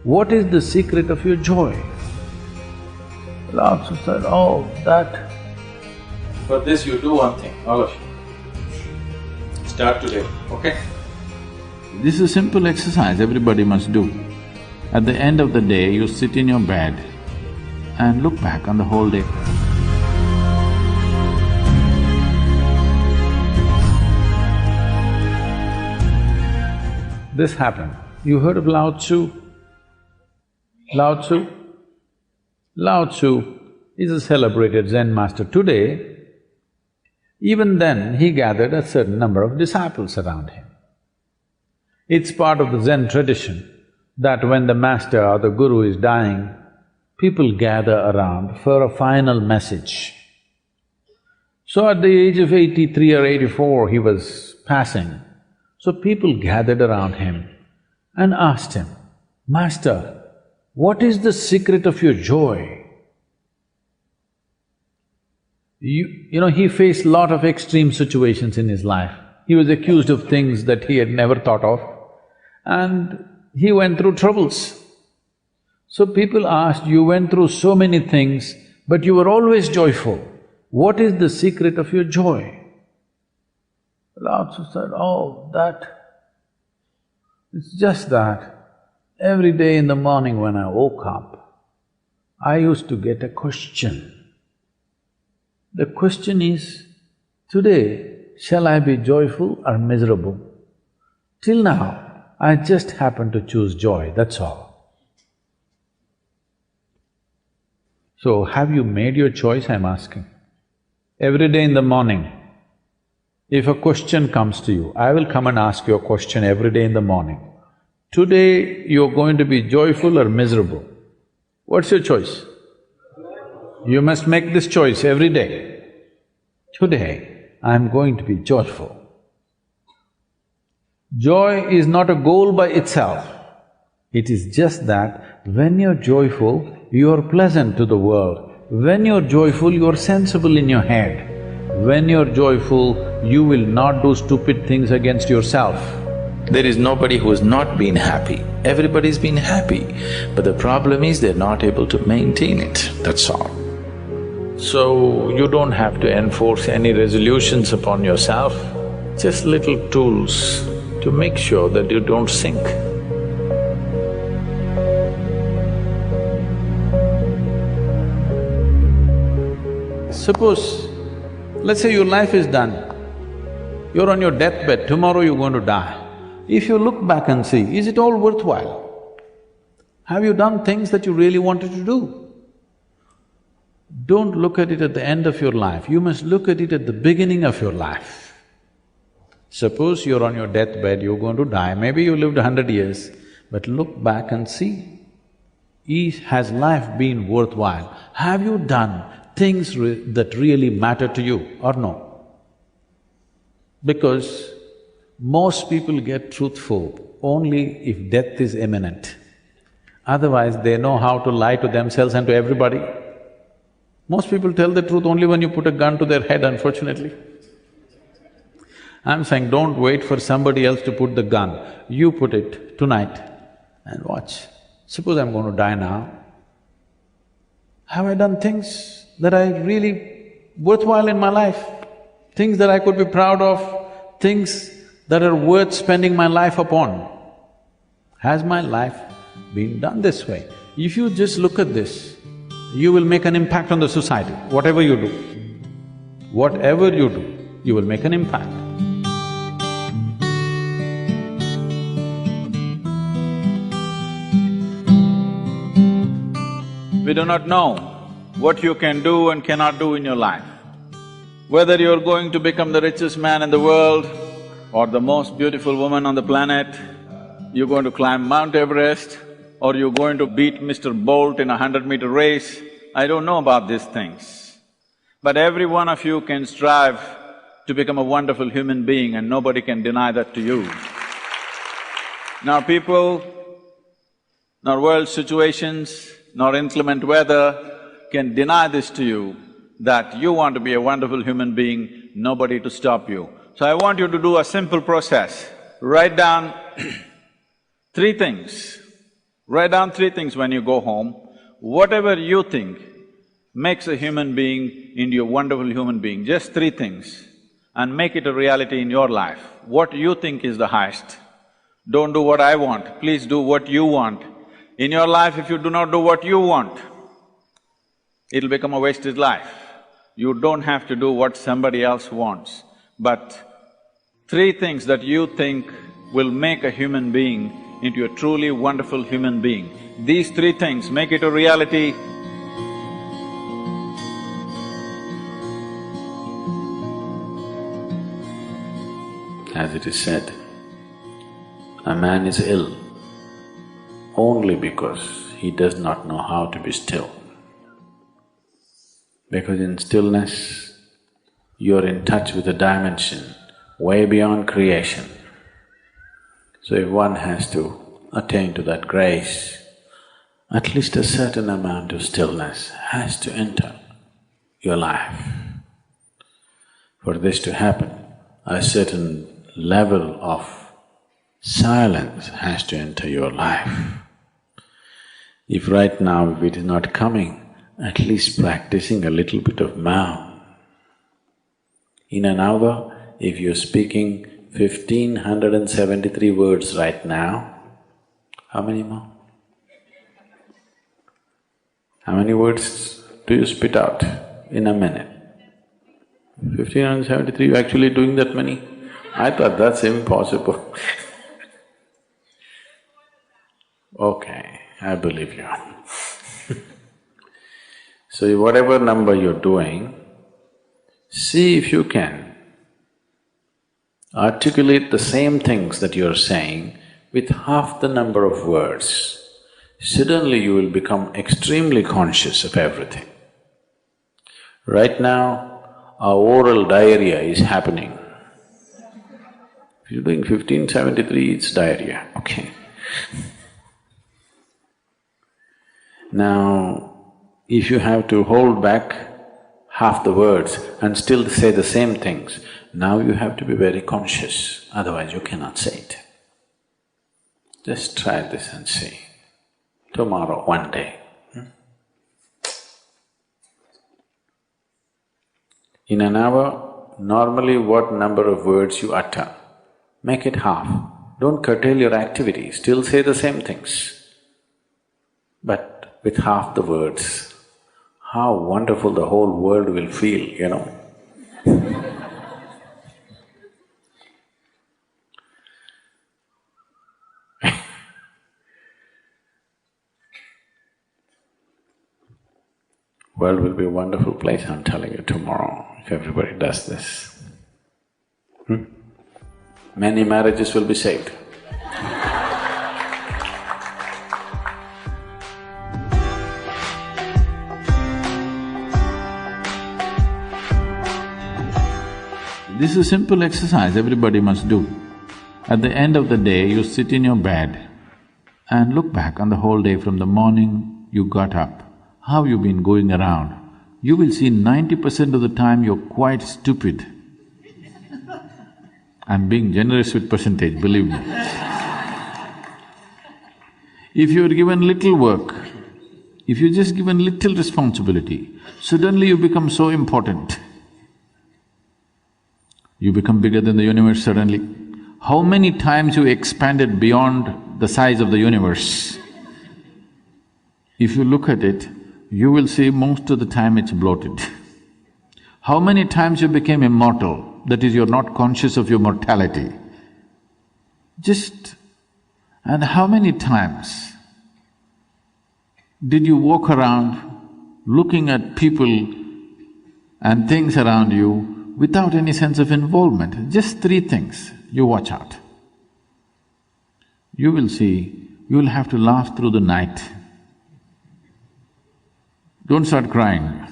What is the secret of your joy? Lao Tzu said, oh, that… For this you do one thing, all of you. Start today, okay? This is a simple exercise everybody must do. At the end of the day, you sit in your bed and look back on the whole day. This happened. You heard of Lao Tzu? Lao Tzu? Lao Tzu is a celebrated Zen master. Today, even then, he gathered a certain number of disciples around him. It's part of the Zen tradition that when the master or the guru is dying, people gather around for a final message. So at the age of 83 or 84, he was passing. So people gathered around him and asked him, Master, what is the secret of your joy? You know, he faced a lot of extreme situations in his life. He was accused of things that he had never thought of, and he went through troubles. So people asked, you went through so many things, but you were always joyful. What is the secret of your joy? Lao Tzu said, oh, it's just that every day in the morning when I woke up, I used to get a question. The question is, today, shall I be joyful or miserable? Till now, I just happened to choose joy, that's all. So, have you made your choice, I'm asking? Every day in the morning, if a question comes to you, I will come and ask you a question every day in the morning. Today, you're going to be joyful or miserable. What's your choice? You must make this choice every day. Today, I'm going to be joyful. Joy is not a goal by itself. It is just that when you're joyful, you're pleasant to the world. When you're joyful, you're sensible in your head. When you're joyful, you will not do stupid things against yourself. There is nobody who has not been happy. Everybody's been happy, but the problem is they're not able to maintain it, that's all. So, you don't have to enforce any resolutions upon yourself, just little tools to make sure that you don't sink. Suppose, let's say your life is done, you're on your deathbed, tomorrow you're going to die. If you look back and see, is it all worthwhile? Have you done things that you really wanted to do? Don't look at it at the end of your life, you must look at it at the beginning of your life. Suppose you're on your deathbed, you're going to die, maybe you lived 100 years, but look back and see, has life been worthwhile? Have you done things that really matter to you or no? Because most people get truthful only if death is imminent. Otherwise, they know how to lie to themselves and to everybody. Most people tell the truth only when you put a gun to their head, unfortunately. I'm saying don't wait for somebody else to put the gun, you put it tonight and watch. Suppose I'm going to die now. Have I done things that are really worthwhile in my life? Things that I could be proud of, things that are worth spending my life upon? Has my life been done this way? If you just look at this, you will make an impact on the society, whatever you do. Whatever you do, you will make an impact. We do not know what you can do and cannot do in your life. Whether you're going to become the richest man in the world or the most beautiful woman on the planet, you're going to climb Mount Everest, or you're going to beat Mr. Bolt in a 100-meter race, I don't know about these things. But every one of you can strive to become a wonderful human being and nobody can deny that to you. Now people, nor world situations, nor inclement weather can deny this to you, that you want to be a wonderful human being, nobody to stop you. So I want you to do a simple process. Write down three things Write down three things when you go home. Whatever you think makes a human being into a wonderful human being, just three things, and make it a reality in your life. What you think is the highest. Don't do what I want, please do what you want. In your life, if you do not do what you want, it'll become a wasted life. You don't have to do what somebody else wants, but three things that you think will make a human being into a truly wonderful human being. These three things, make it a reality. As it is said, a man is ill only because he does not know how to be still. Because in stillness, you're in touch with a dimension way beyond creation. So if one has to attain to that grace, at least a certain amount of stillness has to enter your life. For this to happen, a certain level of silence has to enter your life. If right now, if it is not coming, at least practicing a little bit of Maum. In an hour, if you're speaking 1,573 words right now, how many more? How many words do you spit out in a minute? 1,573, you're actually doing that many? I thought that's impossible. Okay, I believe you. So whatever number you're doing, see if you can articulate the same things that you're saying with half the number of words. Suddenly you will become extremely conscious of everything. Right now, our oral diarrhea is happening. If you're doing 1573, it's diarrhea, okay. Now, if you have to hold back half the words and still say the same things, now you have to be very conscious, otherwise you cannot say it. Just try this and see. Tomorrow, one day. In an hour, normally what number of words you utter, make it half. Don't curtail your activity, still say the same things, but with half the words. How wonderful the whole world will feel, you know. World will be a wonderful place, I'm telling you, tomorrow, if everybody does this. Many marriages will be saved. This is a simple exercise everybody must do. At the end of the day, you sit in your bed and look back on the whole day from the morning you got up, how you've been going around. You will see 90% of the time you're quite stupid. I'm being generous with percentage, believe me. If you're given little work, if you're just given little responsibility, suddenly you become so important. You become bigger than the universe suddenly. How many times you expanded beyond the size of the universe? If you look at it, you will see most of the time it's bloated. How many times you became immortal, that is, you're not conscious of your mortality. And how many times did you walk around looking at people and things around you without any sense of involvement? Just three things, you watch out. You will see, you will have to laugh through the night. Don't start crying.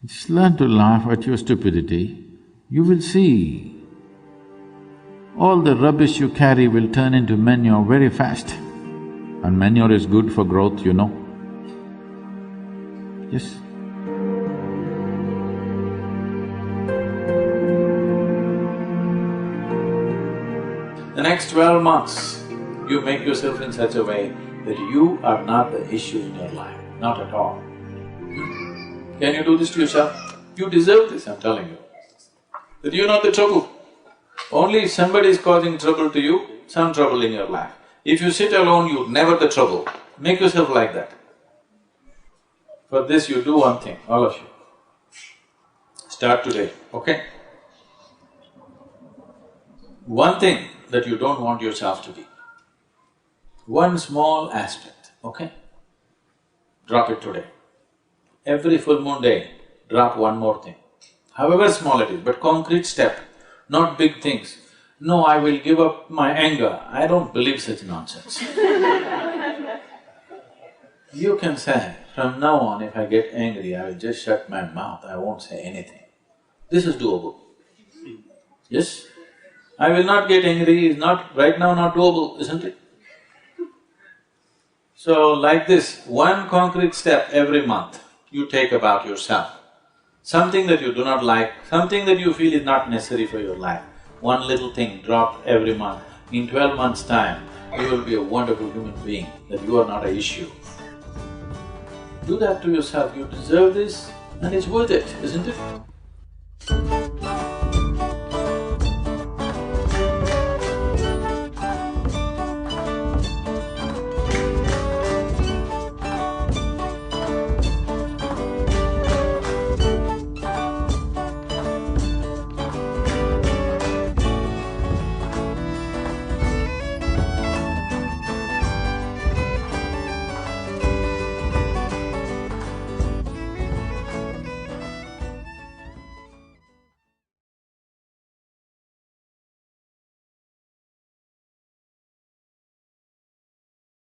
Just learn to laugh at your stupidity. You will see, all the rubbish you carry will turn into manure very fast. And manure is good for growth, you know. Yes. The next 12 months, You make yourself in such a way that you are not the issue in your life, not at all. Can you do this to yourself? You deserve this, I'm telling you. That you're not the trouble. Only if somebody is causing trouble to you, some trouble in your life. If you sit alone, you're never the trouble. Make yourself like that. For this you do one thing, all of you. Start today, okay? One thing that you don't want yourself to be. One small aspect, okay? Drop it today. Every full moon day, drop one more thing. However small it is, but concrete step, not big things. No, I will give up my anger. I don't believe such nonsense. You can say, from now on if I get angry, I will just shut my mouth, I won't say anything. This is doable. Yes? I will not get angry is not… right now not doable, isn't it? So like this, one concrete step every month you take about yourself. Something that you do not like, something that you feel is not necessary for your life, one little thing dropped every month. In 12 months' time, you will be a wonderful human being, that you are not an issue. Do that to yourself, you deserve this and it's worth it, isn't it?